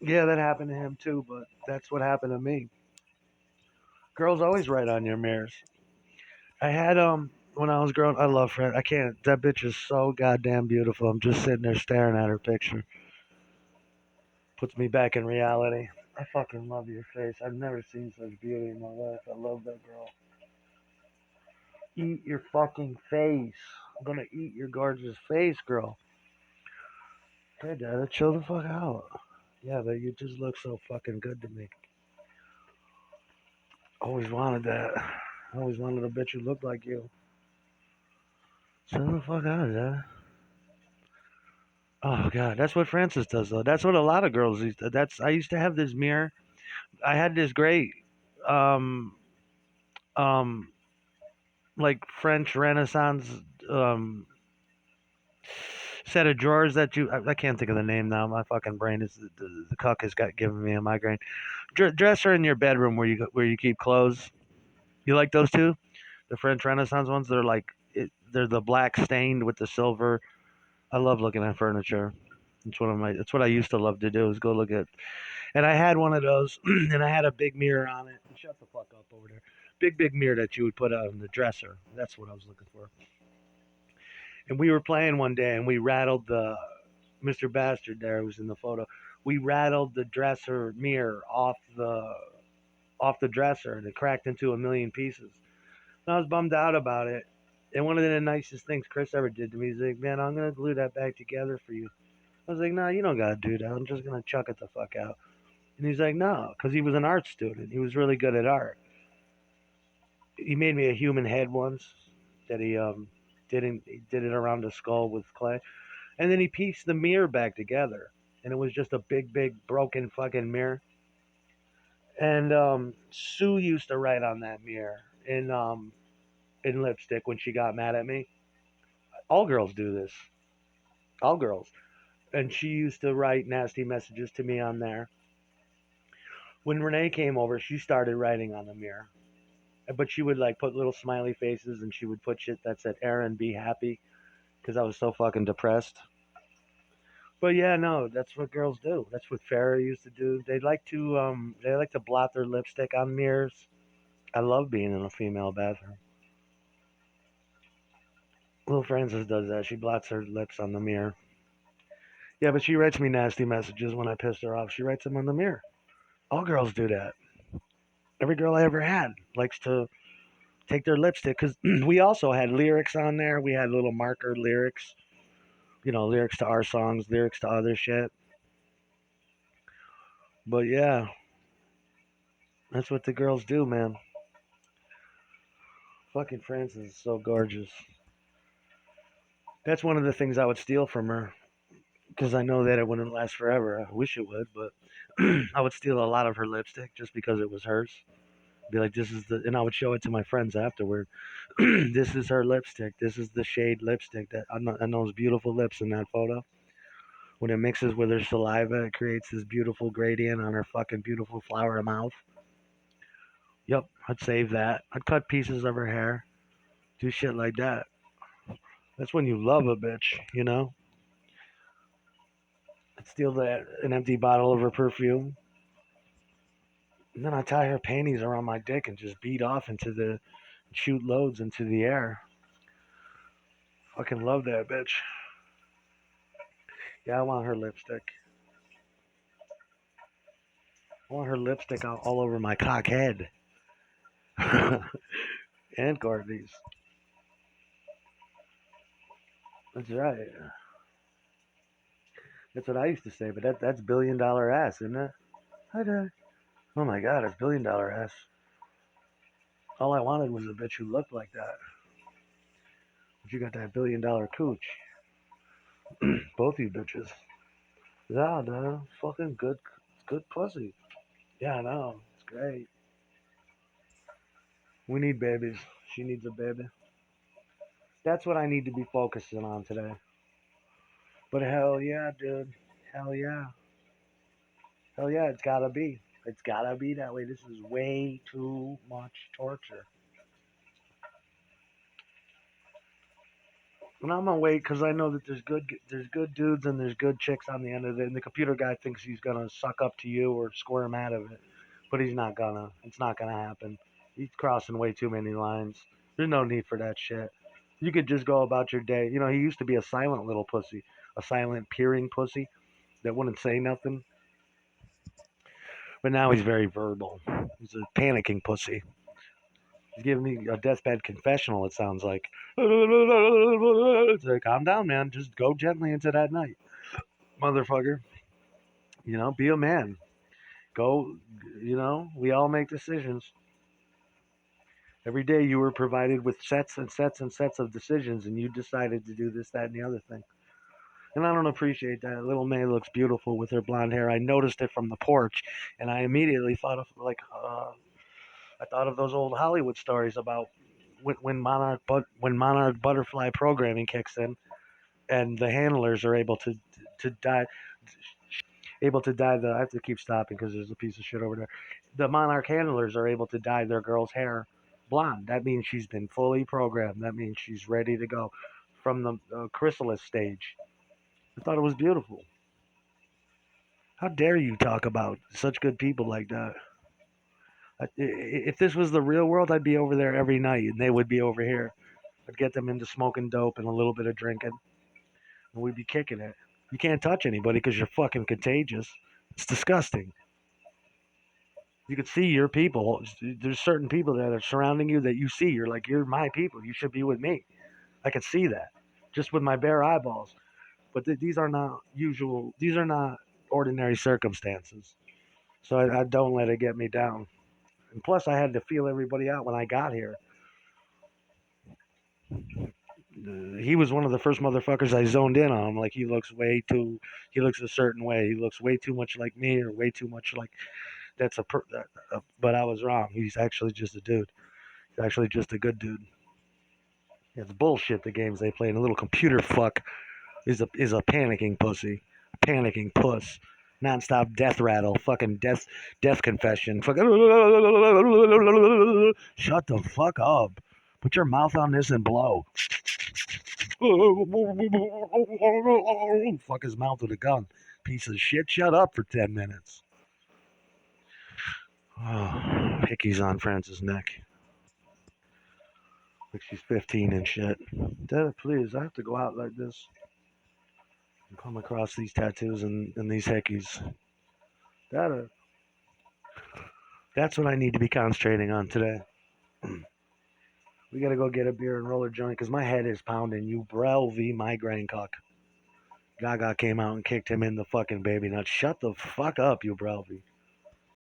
Yeah, that happened to him too, but that's what happened to me. Girls always write on your mirrors. I had when I was growing, I love Fred. I can't. That bitch is so goddamn beautiful. I'm just sitting there staring at her picture. Puts me back in reality. I fucking love your face. I've never seen such beauty in my life. I love that girl. Eat your fucking face. I'm gonna eat your gorgeous face, girl. Hey, Dad, chill the fuck out. Yeah, but you just look so fucking good to me. Always wanted that. Always wanted a bitch who looked like you. Chill the fuck out, Dad. Oh god, that's what Francis does though. That's what a lot of girls used to. That's I used to have this mirror. I had this great um um like French Renaissance um set of drawers that I can't think of the name now. My fucking brain is the cuck has got given me a migraine. Dresser in your bedroom where you keep clothes. You like those too? The French Renaissance ones. They're like they're the black stained with the silver. I love looking at furniture. It's one of my. It's what I used to love to do is go look at. And I had one of those, and I had a big mirror on it. Shut the fuck up over there. Big mirror that you would put on the dresser. That's what I was looking for. And we were playing one day, and we rattled the Mr. Bastard there, who was in the photo. We rattled the dresser mirror off the dresser, and it cracked into a million pieces. And I was bummed out about it. And one of the nicest things Chris ever did to me is like, man, I'm gonna glue that back together for you. I was like, no, you don't gotta do that. I'm just gonna chuck it the fuck out. And he's like, no, because he was an art student. He was really good at art. He made me a human head once that he did it around the skull with clay, and then he pieced the mirror back together, and it was just a big broken fucking mirror. And Sue used to write on that mirror in lipstick when she got mad at me. All girls do this. All girls. And she used to write nasty messages to me on there. When Renee came over, she started writing on the mirror. But she would like put little smiley faces and she would put shit that said Aaron be happy because I was so fucking depressed. But yeah, no, that's what girls do. That's what Farrah used to do. They like to blot their lipstick on mirrors. I love being in a female bathroom. Little Frances does that. She blots her lips on the mirror. Yeah, but she writes me nasty messages when I piss her off. She writes them on the mirror. All girls do that. Every girl I ever had likes to take their lipstick because we also had lyrics on there. We had little marker lyrics, lyrics to our songs, lyrics to other shit. But yeah, that's what the girls do, man. Fucking Frances is so gorgeous. That's one of the things I would steal from her because I know that it wouldn't last forever. I wish it would, but I would steal a lot of her lipstick just because it was hers. Be like, this is and I would show it to my friends afterward. This is her lipstick. This is the shade lipstick that on those beautiful lips in that photo. When it mixes with her saliva, it creates this beautiful gradient on her fucking beautiful flower mouth. Yep, I'd save that. I'd cut pieces of her hair, do shit like that. That's when you love a bitch, you know? I'd steal an empty bottle of her perfume, and then I'd tie her panties around my dick and just beat off shoot loads into the air. Fucking love that bitch. Yeah, I want her lipstick. I want her lipstick all over my cock head. And Courtney's. That's right. That's what I used to say, but that's $1 billion ass, isn't it? Hi, Dad. Oh my god, it's $1 billion ass. All I wanted was a bitch who looked like that. But you got that $1 billion cooch. Both you bitches. Yeah, dude. Fucking good pussy. Yeah, I know. It's great. We need babies. She needs a baby. That's what I need to be focusing on today. But hell yeah, dude. Hell yeah. Hell yeah, it's gotta be. It's gotta be that way. This is way too much torture. And I'm gonna wait because I know that there's good dudes and there's good chicks on the end of it. And the computer guy thinks he's gonna suck up to you or squirm out of it, but he's not gonna. It's not gonna happen. He's crossing way too many lines. There's no need for that shit. You could just go about your day. You know, he used to be a silent little pussy, a silent peering pussy that wouldn't say nothing. But now he's very verbal. He's a panicking pussy. He's giving me a deathbed confessional. It sounds like. It's like, calm down, man. Just go gently into that night, motherfucker. You know, be a man. Go. You know, we all make decisions. Every day you were provided with sets and sets and sets of decisions, and you decided to do this, that, and the other thing. And I don't appreciate that. Little May looks beautiful with her blonde hair. I noticed it from the porch, and I immediately thought of I thought of those old Hollywood stories about when monarch butterfly programming kicks in, and the handlers are to dye the. I have to keep stopping because there's a piece of shit over there. The monarch handlers are able to dye their girl's hair blonde. That means she's been fully programmed. That means she's ready to go from the chrysalis stage. I thought it was beautiful. How dare you talk about such good people like that? If this was the real world, I'd be over there every night, and they would be over here. I'd get them into smoking dope and a little bit of drinking, and we'd be kicking it. You can't touch anybody because you're fucking contagious. It's disgusting. You could see your people. There's certain people that are surrounding you that you see. You're like, you're my people. You should be with me. I could see that just with my bare eyeballs. But these are not usual. These are not ordinary circumstances. So I don't let it get me down. And plus, I had to feel everybody out when I got here. He was one of the first motherfuckers I zoned in on. Like he looks a certain way. He looks way too much like me, or way too much like but I was wrong. He's actually just a dude. He's actually just a good dude. It's bullshit the games they play. And a little computer fuck is a panicking pussy, panicking puss, nonstop death rattle, fucking death confession. Fucking shut the fuck up. Put your mouth on this and blow. Fuck his mouth with a gun. Piece of shit. Shut up for 10 minutes. Oh, Hickey's on Francis' neck. Like she's 15 and shit. Dad, please, I have to go out like this and come across these tattoos and these hickeys. Dad, that's what I need to be concentrating on today. We gotta go get a beer and roll a joint because my head is pounding. You Brelvy migraine cock. Gaga came out and kicked him in the fucking baby nuts. Shut the fuck up, you Brelvy.